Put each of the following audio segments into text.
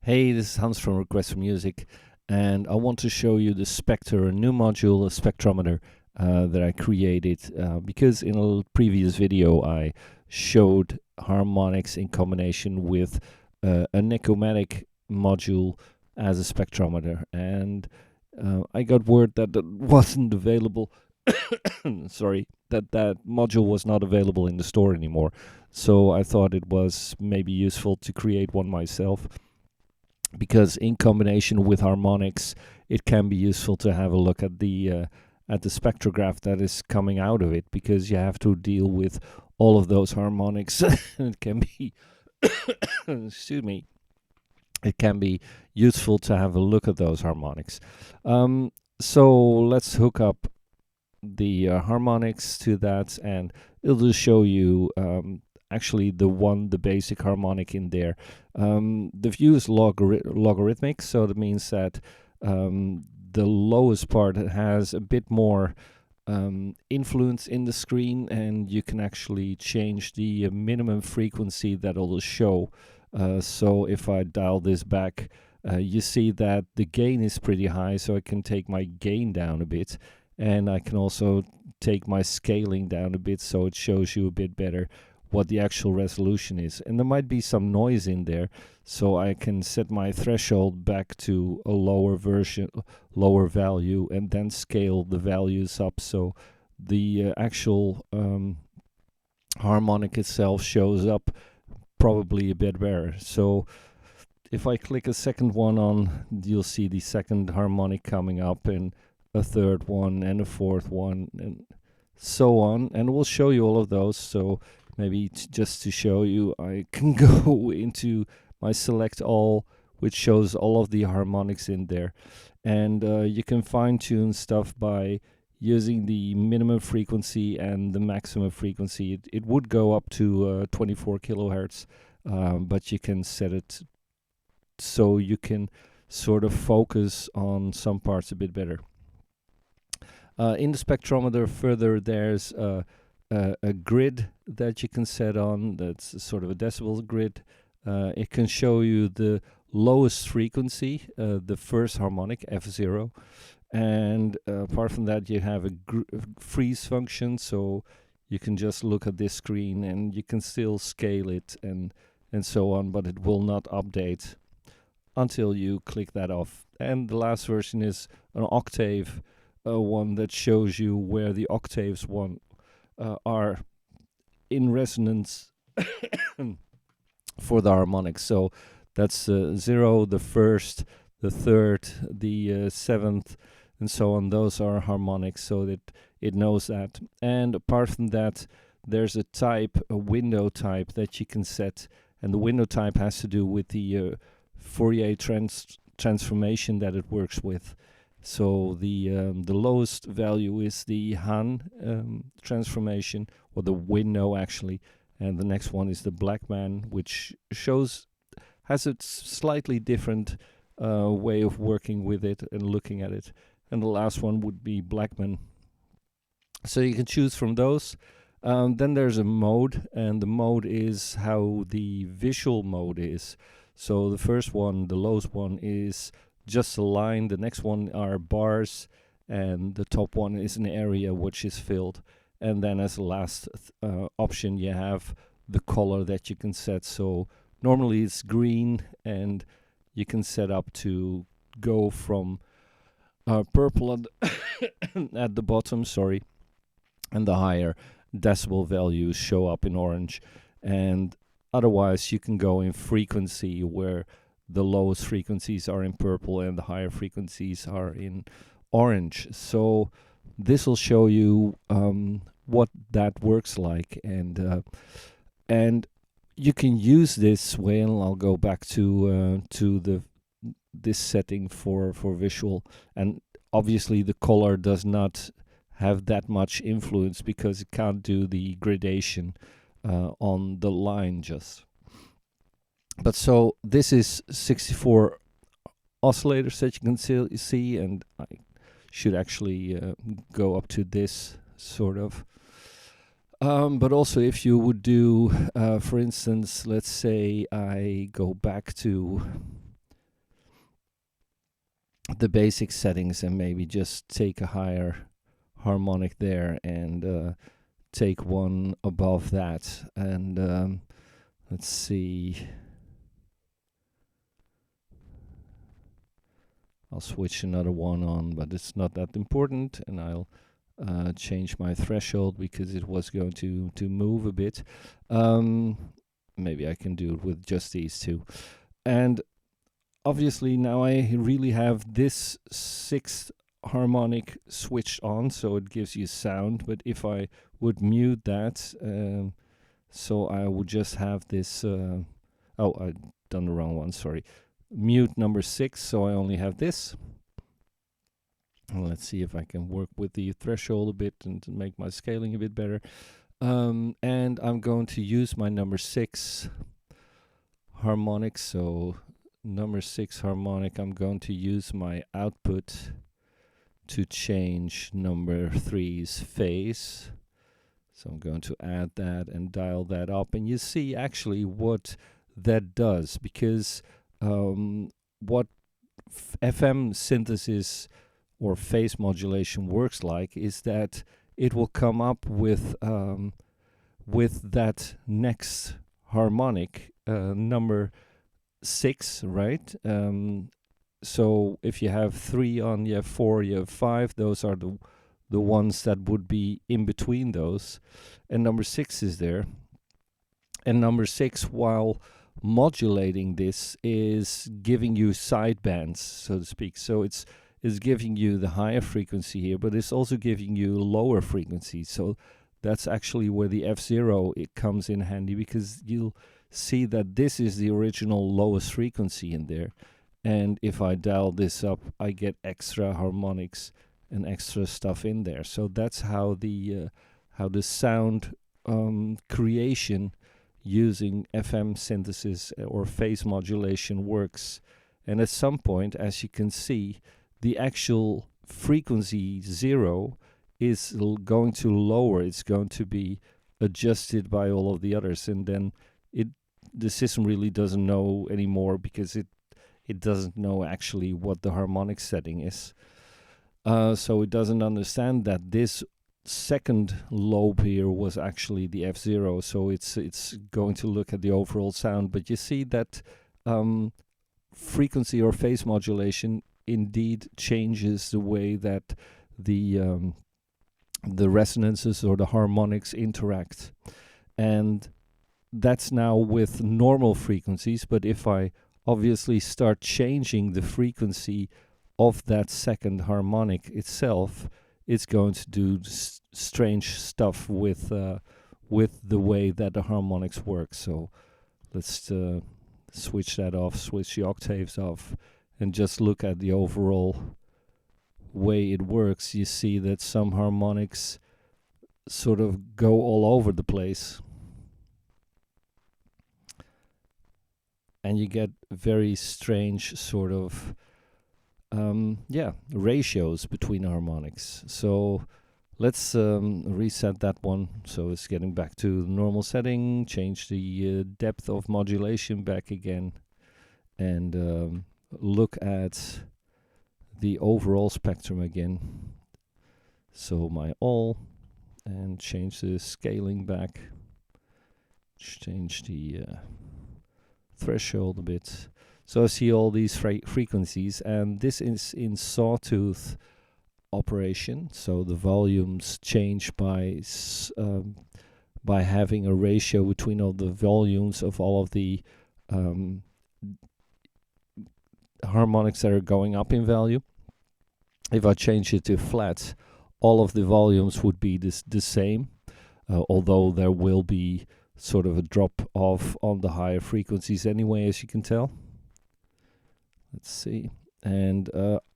Hey, this is Hans from Request for Music, and I want to show you the Spectre, a new module, a spectrometer that I created because in a previous video I showed harmonics in combination with a Nicomatic module as a spectrometer, and I got word that that wasn't available. Sorry, that module was not available in the store anymore. So I thought it was maybe useful to create one myself, because in combination with harmonics it can be useful to have a look at the spectrograph that is coming out of it, because you have to deal with all of those harmonics. It can be excuse me, it can be useful to have a look at those harmonics. So let's hook up the harmonics to that, and it'll just show you actually the basic harmonic in there. The view is logarithmic, so that means that the lowest part has a bit more influence in the screen, and you can actually change the minimum frequency that it'll show. So if I dial this back, you see that the gain is pretty high, so I can take my gain down a bit, and I can also take my scaling down a bit, so it shows you a bit better what the actual resolution is. And there might be some noise in there, so I can set my threshold back to a lower value, and then scale the values up, so the actual harmonic itself shows up probably a bit better. So if I click a second one on, you'll see the second harmonic coming up, and a third one, and a fourth one, and so on. And we'll show you all of those. So maybe just to show you, I can go into my select all, which shows all of the harmonics in there. And you can fine tune stuff by using the minimum frequency and the maximum frequency. It would go up to 24 kilohertz, but you can set it so you can sort of focus on some parts a bit better. In the spectrometer further, there's a grid that you can set on. That's sort of a decibel grid. It can show you the lowest frequency, the first harmonic, F0. And apart from that, you have a freeze function, so you can just look at this screen and you can still scale it and so on, but it will not update until you click that off. And the last version is an octave one that shows you where the octaves are in resonance for the harmonics. So that's 0, the first, the third, the seventh, and so on. Those are harmonics, so that it knows that. And apart from that, there's a window type that you can set, and the window type has to do with the Fourier transformation that it works with. So the lowest value is the Han transformation, or the window actually, and the next one is the Blackman, which has a slightly different way of working with it and looking at it. And the last one would be Blackman. So you can choose from those. Then there's a mode, and the mode is how the visual mode is. So the first one, the lowest one, is just a line. The next one are bars, and the top one is an area which is filled. And then as a last option, you have the color that you can set. So normally it's green, and you can set up to go from purple at the bottom, sorry, and the higher decibel values show up in orange. And otherwise you can go in frequency, where the lowest frequencies are in purple and the higher frequencies are in orange. So this will show you what that works like, and you can use this way. And I'll go back to this setting for visual, and obviously the color does not have that much influence because it can't do the gradation on the line just. But so this is 64 oscillators that you can see, and I should actually go up to this sort of. But also if you would do, for instance, let's say I go back to the basic settings and maybe just take a higher harmonic there and take one above that. And let's see. I'll switch another one on, but it's not that important, and I'll change my threshold because it was going to move a bit. Maybe I can do it with just these two. And obviously now I really have this sixth harmonic switched on, so it gives you sound. But if I would mute that, so I would just have this. Oh, I've done the wrong one. Sorry. Mute number 6, so I only have this. And let's see if I can work with the threshold a bit and to make my scaling a bit better. And I'm going to use my number 6 harmonic. So number 6 harmonic, I'm going to use my output to change number 3's phase. So I'm going to add that and dial that up. And you see actually what that does, because what FM synthesis or phase modulation works like is that it will come up with that next harmonic, number 6, right? So if you have 3 on, you have 4, you have 5. Those are the ones that would be in between those, and number 6 is there. And number 6, while modulating this, is giving you sidebands, so to speak. So it's giving you the higher frequency here, but it's also giving you lower frequency. So that's actually where the F0 it comes in handy, because you'll see that this is the original lowest frequency in there. And if I dial this up, I get extra harmonics and extra stuff in there. So that's how the sound creation using FM synthesis or phase modulation works. And at some point, as you can see, the actual frequency 0 is going to lower. It's going to be adjusted by all of the others, and then the system really doesn't know anymore, because it doesn't know actually what the harmonic setting is. So it doesn't understand that this second lobe here was actually the F0, so it's going to look at the overall sound. But you see that frequency or phase modulation indeed changes the way that the resonances or the harmonics interact. And that's now with normal frequencies, but if I obviously start changing the frequency of that second harmonic itself, it's going to do strange stuff with the way that the harmonics work. So let's switch that off, switch the octaves off, and just look at the overall way it works. You see that some harmonics sort of go all over the place, and you get very strange sort of ratios between harmonics. So let's reset that one, so it's getting back to the normal setting. Change the depth of modulation back again, and look at the overall spectrum again. So my all, and change the scaling back, change the threshold a bit. So I see all these frequencies, and this is in sawtooth operation. So the volumes change by having a ratio between all the volumes of all of the harmonics that are going up in value. If I change it to flat, all of the volumes would be the same, although there will be sort of a drop off on the higher frequencies anyway, as you can tell. Let's see. And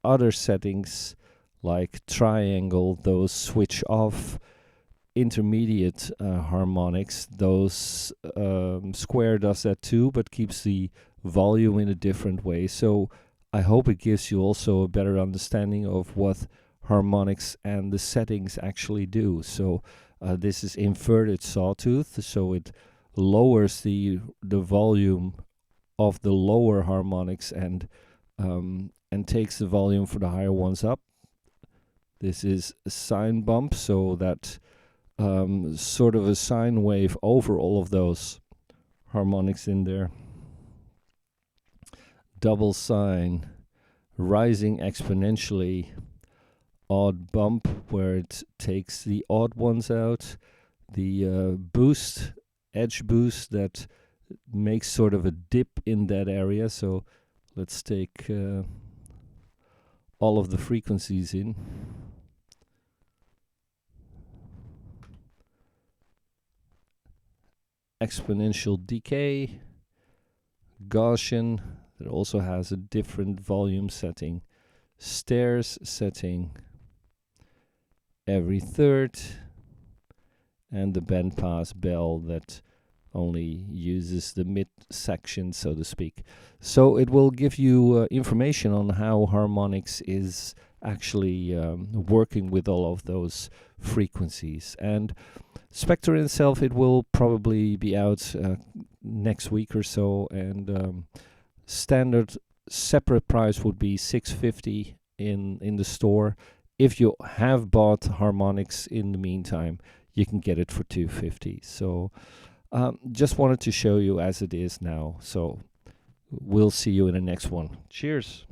other settings like triangle, those switch off intermediate harmonics. Those square does that too, but keeps the volume in a different way. So I hope it gives you also a better understanding of what harmonics and the settings actually do. So this is inverted sawtooth, so it lowers the volume of the lower harmonics and and takes the volume for the higher ones up. This is a sine bump, so that sort of a sine wave over all of those harmonics in there. Double sine, rising exponentially, odd bump where it takes the odd ones out, the boost, edge boost that makes sort of a dip in that area. So let's take all of the frequencies in. Exponential decay, Gaussian, that also has a different volume setting, stairs setting, every third, and the bandpass bell that only uses the mid section, so to speak. So it will give you information on how harmonics is actually working with all of those frequencies. And spectr in itself, it will probably be out next week or so, and standard separate price would be $650 in the store. If you have bought harmonics in the meantime, you can get it for $250. So just wanted to show you as it is now. So we'll see you in the next one. Cheers.